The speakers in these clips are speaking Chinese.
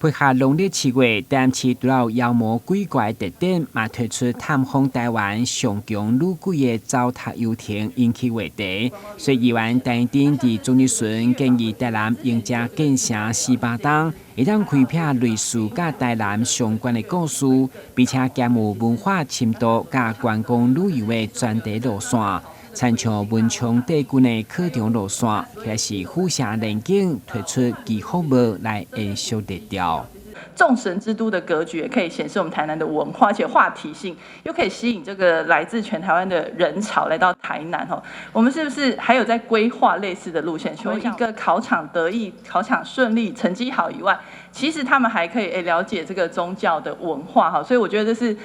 配合农历7月，台南市除了妖魔鬼怪特点，嘛推出探访台湾上强女鬼的糟蹋游艇，引起话题。所以议员陈丁伫中日巡建议台南应加建成400档，会当开辟类似甲台南相关的故事，并且兼有文化深度甲观光旅游的专题路线。参像文昌帝君的课程路线，或是虎峡人景推出技服务来延续日调。众神之都的格局也可以显示我们台南的文化，而且话题性又可以吸引这个来自全台湾的人潮来到台南哦。我们是不是还有在规划类似的路线？除了一个考场得意、考场顺利、成绩好以外，其实他们还可以了解这个宗教的文化哈。所以我觉得这是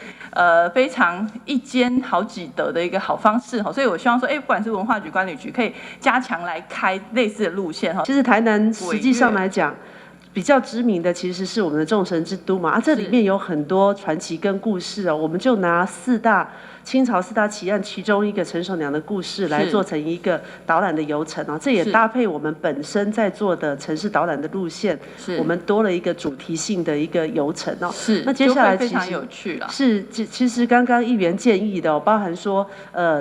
非常一兼好几得的一个好方式哈。所以我希望说，不管是文化局、观旅局，可以加强来开类似的路线哈。其实台南实际上来讲，比较知名的其实是我们的众神之都嘛，这里面有很多传奇跟故事哦。我们就拿清朝四大奇案其中一个陈守娘的故事来做成一个导览的游程哦，这也搭配我们本身在做的城市导览的路线，我们多了一个主题性的一个游程哦。那接下来非常有趣了。其实刚刚议员建议的哦，包含说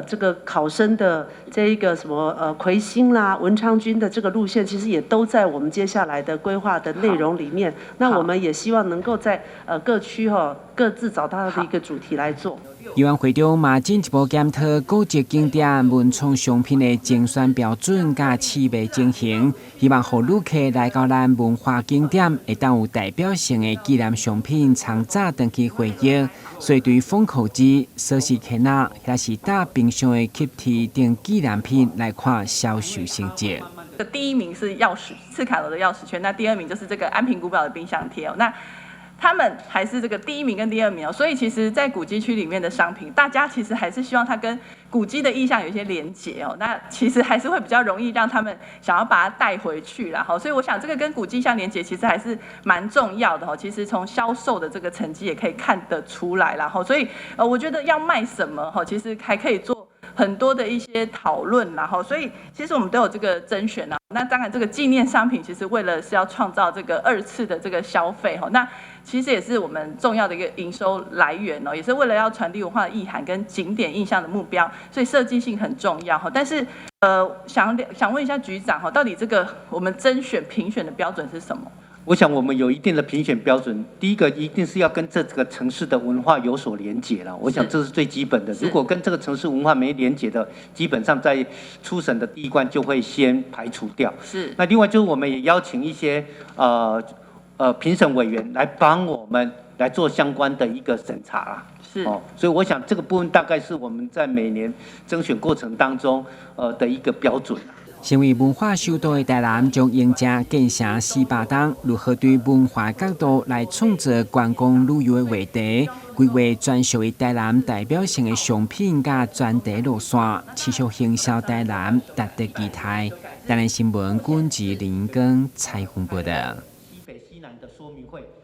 这个考生的这一个什么魁星啦、文昌君的这个路线，其实也都在我们接下来的规划的内容里面。那我们也希望能够在各区各自找到的一个主题来做。议员会中嘛进一步检讨古迹景点文创商品的精选标准甲试卖情形，希望让旅客来到咱文化景点会当有代表性的纪念商品参早长期回忆。所以对于封口机、锁匙圈仔，也是搭冰箱的吸铁等纪念品来看销售成绩。第一名是钥匙，赤坎楼的钥匙圈，那第二名就是这个安平古堡的冰箱贴哦。那他们还是这个第一名跟第二名哦，所以其实，在古迹区里面的商品，大家其实还是希望它跟古迹的意象有一些连结哦。那其实还是会比较容易让他们想要把它带回去啦。所以我想这个跟古迹相连结，其实还是蛮重要的哦。其实从销售的这个成绩也可以看得出来啦。所以我觉得要卖什么其实还可以做很多的一些讨论啦。所以其实我们都有这个甄选啊。那当然，这个纪念商品其实为了是要创造这个2次的这个消费那其实也是我们重要的一个营收来源也是为了要传递文化的意涵跟景点印象的目标，所以设计性很重要但是想问一下局长到底这个我们甄选评选的标准是什么？我想我们有一定的评选标准，第一个一定是要跟这个城市的文化有所连结了，我想这是最基本的。如果跟这个城市文化没连结的，基本上在初审的第一关就会先排除掉。那另外就是我们也邀请一些评审委员来帮我们来做相关的一个审查啦。所以我想这个部分大概是我们在每年甄选过程当中的一个标准。身为文化首都的台南，将迎接建成400档，如何对文化角度来创造观光旅游的话题，规划专属于台南代表性的商品甲专题路线，持续行销台南，值得期待。台南新闻管制林根采访报道。